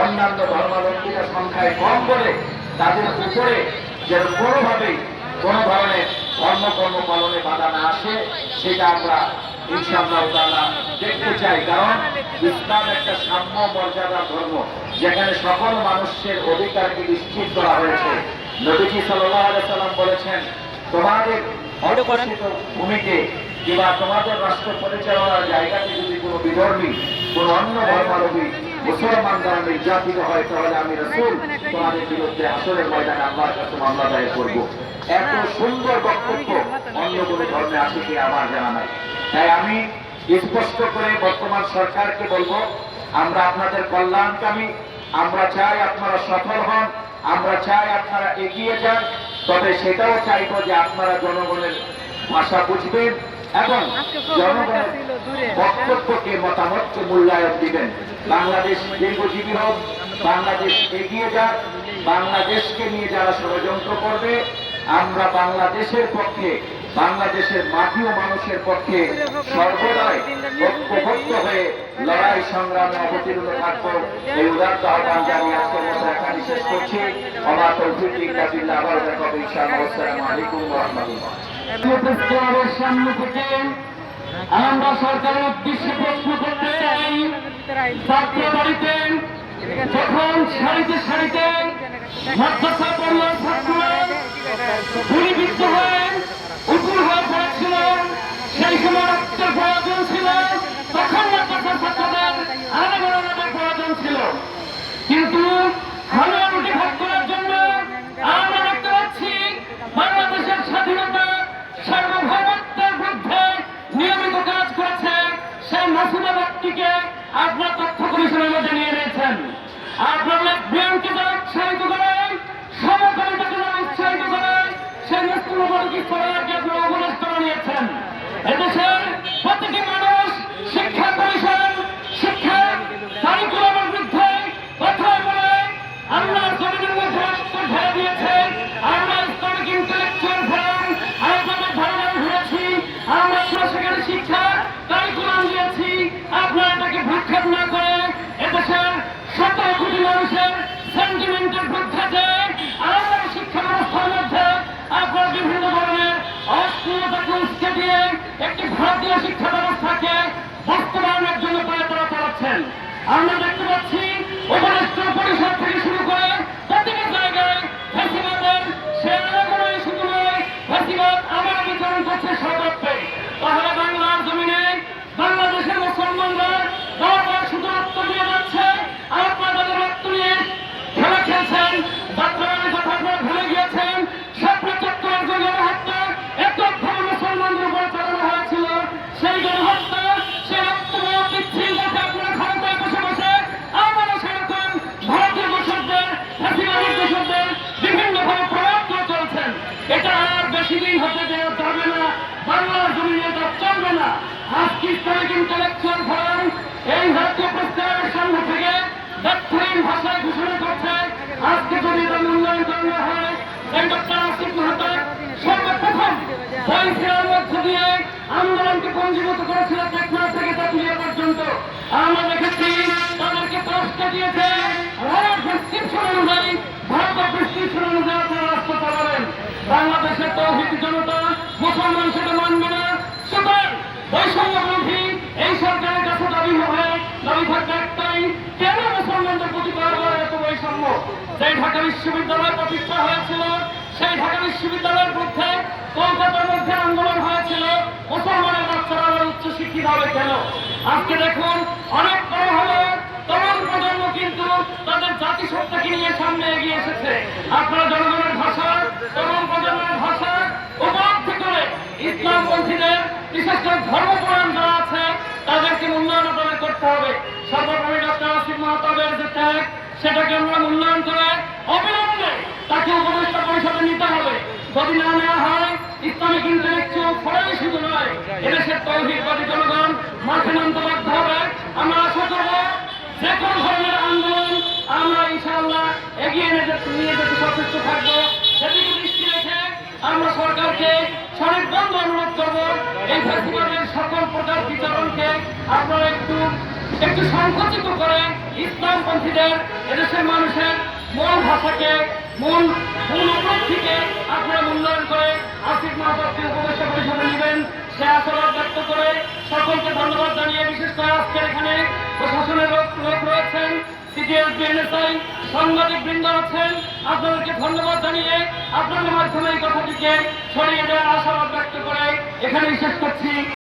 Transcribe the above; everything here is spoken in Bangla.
অন্যান্য ধর্মাবলম্বীদের সংখ্যায় কম বলে তাদের উপরে যেন কোনোভাবেই কোনো ধরনের ধর্মকর্ম পালনে বাধা না আসে, সেটা আমরা ইনশাআল্লাহ তাআলা দেখতে চাই। কারণ ইসলাম একটা সাম্য মর্যাদার ধর্ম, যেখানে সকল মানুষের অধিকারকে নিশ্চিত করা হয়েছে। নবীজি সাল্লাল্লাহু আলাইহি সাল্লাম বলেছেন, তোমাদের অধ্যুষিত ভূমিতে কিংবা তোমাদের রাষ্ট্র পরিচালনার জায়গাতে যদি কোনো বিধর্মী, কোনো অন্য ধর্মাবলম্বী মুসলমান দ্বারা নির্যাতিত হয়, তাহলে আমি রাসূল তোমাদের বিরুদ্ধে হাসরের ময়দানে আল্লাহর কাছে মামলা দায়ের করব। এত সুন্দর বক্তব্য অন্য কোনো ধর্মে আছে কি আমার জানা নাই। তাই আমি স্পষ্ট করে বর্তমান সরকারকে বলবো, আমরা আপনাদের কল্যাণকামী, আমরা চাই আপনারা সফল হন, আমরা চাই আপনারা এগিয়ে যান। তবে সেটাও চাইব যে আপনারা জনগণের ভাষা বুঝবেন এবং জনগণের বক্তব্যকে, মতামতকে মূল্যায়ন দিবেন। বাংলাদেশ দীর্ঘজীবী হোক, বাংলাদেশ এগিয়ে যাক। বাংলাদেশকে নিয়ে যারা ষড়যন্ত্র করবে, আমরা বাংলাদেশের পক্ষে, বাংলাদেশের মাটি ও মানুষের পক্ষে সর্বদাই ঐক্যবদ্ধ হয়ে লড়াই সংগ্রামে অবতীর্ণ থাকবো। এই উদাত্ত আহ্বান জানিয়ে আজকের মতো এখানে শেষ করছি। আমার তৌফিক ইল্লা বিল্লাহ। আবার দেখা হবে ইনশাআল্লাহ। আসসালামু আলাইকুম ওয়া রাহমাতুল্লাহ। সামনে থেকে আমরা সরকারের উদ্দেশ্যে প্রশ্ন করতে চাই, ছাত্র বাড়িতে যখন সারিতে সারিতে মাদ্রাসা পড়ুয়া ছাত্ররা গুলিবিদ্ধ হয়ে উপুর হয়ে পড়েছিল, সেই সময় রক্তের প্রয়োজন ছিল, তখন মাদ্রাসার ছাত্রদের আন্দোলনের প্রয়োজন ছিল। কিন্তু হামলা রুটি ভাগ করার জন্য আমরা দেখতে পাচ্ছি বাংলাদেশের স্বাধীনতা সার্বভৌমত্বের বিরুদ্ধে নিয়মিত কাজ করেছে সেই মাসুদা ব্যক্তিকে আপনার তথ্য কমিশনের মধ্যে নিয়ে নিয়েছেন। আপনার বিএনকে যারা উৎসাহিত করেন, সমকামিতাকে যারা উৎসাহিত করেন, সেই মুসলিমকে আপনারা অবনষ্ট নিয়েছেন। এদেশের প্রতিটি মানুষ শিক্ষা কমিশন, শিক্ষা কারিকুলামের বিরুদ্ধে কথা বলে আল্লাহর জমিনের মধ্যে রক্ত ঢেলে দিয়েছে। আমরা ইসলামিক ইন্টেলেকচুয়াল ফোরাম আপনাদের ধারণা ঘুরেছি, আমরা সেখানে শিক্ষা কারিকুলাম দিয়েছি। আপনারা এটাকে ভূক্ষেপ না করে এদেশের 17 কোটি মানুষের সেন্টিমেন্টের বিরুদ্ধে যে আমাদের শিক্ষা ব্যবস্থার মধ্যে আপনারা বিভিন্ন ধরনের অশ্লীলতাকে উস্কে দিয়ে একটি ভারতীয় শিক্ষা ব্যবস্থাকে বাস্তবায়নের জন্য প্রয়াস চালাচ্ছেন। আমরা দেখতে পাচ্ছি উপদেষ্টা পরিষদ থেকে শুরু করে প্রতিটি জায়গায় ফ্যাসিবাদের সে আলোচনায় শুধু নয়, ফ্যাসিবাদ আবার বিচরণ করছে সর্বত্রে। তাহলে বাংলার জমিনে বাংলাদেশের মুসলমানরা বারবার শুধু রক্ত দিয়ে যাচ্ছে, আর আপনারা তাদের রক্ত নিয়ে খেলা খেলছেন। যাত্রার কথা আপনারা ভুলে গিয়েছেন। স্বপ্ন চত্বরের যে গণহত্যা এককভাবে মুসলমানদের উপর চালানো হয়েছিল, সেই গণহত্যা, সেই রক্তময় বিচ্ছিন্ন আপনারা ক্ষমতায় বসে বসে আমারও সেরকম ভারতীয় দোষকদের, ফ্যাসিবাদী দোষকদের বিভিন্নভাবে প্রয়োগ করে চলছেন। এটা আর বেশি দিন হতে দেওয়া যাবে না, বাংলার জমিনে এটা চলবে না। আজকে ইসলামিক ইন্টেলেকচুয়াল ফোরাম এই জাতীয় প্রস্তাবের সামনে থেকে ব্যর্থহীন ভাষায় ঘোষণা করছে, আজকে যদি এটা মূল্যায়ন করানো হয়, এই ডক্টর আসিফ মাহতাব সর্বপ্রথম বইফেরার মধ্য দিয়ে আন্দোলনকে পঞ্জীভূত করেছিল টেকনা থেকে তেঁতুলিয়া পর্যন্ত। আমরা দেখেছি তাদেরকে প্রশ্ন দিয়েছে ভারত প্রেসক্রিপশন অনুযায়ী, ভারতের প্রেসক্রিপশন অনুযায়ী আপনারা রাষ্ট্র চালাবেন। বাংলাদেশের তৌহিদি জনতা মুসলমান সেটা মানবে না। সুতরাং বৈষম্যবিরোধী এই সরকারের কাছে দাবি থাকবে একটাই, কেন মুসলমানদের প্রতি বারবার এত বৈষম্য? সেই ঢাকা বিশ্ববিদ্যালয় প্রতিষ্ঠা হয়েছিল, সেই ঢাকা বিশ্ববিদ্যালয়ের বিরুদ্ধে কলকাতার মধ্যে আন্দোলন হয়েছিল, মুসলমানের বাচ্চারা উচ্চশিক্ষিত হবে কেন? আজকে দেখুন অনেক বড় হলো তরুণ প্রজন্ম কিন্তু তাদের জাতিসত্তাকে নিয়ে সামনে এগিয়ে এসেছে। আপনারা জনগণের ভাষা, তরুণ প্রজন্মের ভাষা উপলব্ধি করে ইসলামপন্থীদের, বিশেষ করে ধর্মপ্রাণ যারা আছে তাদেরকে মূল্যায়ন করতে হবে। সর্বোপরি ডক্টর আসিফ মাহতাবের যে ত্যাগ, সেটাকে আমরা মূল্যায়ন করে অবিলম্বে তাকে উপদেষ্টা পরিষদে নিতে হবে। যদি না নেওয়া হয়, ইসলামিক ইন্টেলেকচুয়াল ফোরামই শুধু নয়, এদেশের তৌহিদবাদী জনগণ মাঠে নামতে বাধ্য হবে। আমরা আশা করব যে কোনো ধরনের আন্দোলন আমরা ইনশাআল্লাহ এগিয়ে নিয়ে যেতে সচেষ্ট থাকবো। সেদিকে দৃষ্টি রেখে আমরা সরকারকে সনির্বন্ধ অনুরোধ করবো, এই ফ্যাসিবাদের সকল প্রকার বিচরণকে আপনারা একটু সংকুচিত করে ইসলামপন্থীদের এদেশের মানুষের মূল ভাষাকে মূল উপলব্ধিকে আপনারা মূল্যায়ন করে আসিফ মাহমুদকে উপদেষ্টা পরিষদে নেবেন সে আশাবাদ ব্যক্ত করে সকলকে ধন্যবাদ জানিয়ে বিশেষ করে আজকের এখানে প্রশাসনের লোক রয়েছেন, সিটিএস বিএনএসআই সাংবাদিক বৃন্দ আছেন, আপনাদেরকে ধন্যবাদ জানিয়ে আপনাদের মাধ্যমে এই কথাটিকে ছড়িয়ে দেওয়ার আশাবাদ ব্যক্ত করে এখানেই শেষ করছি।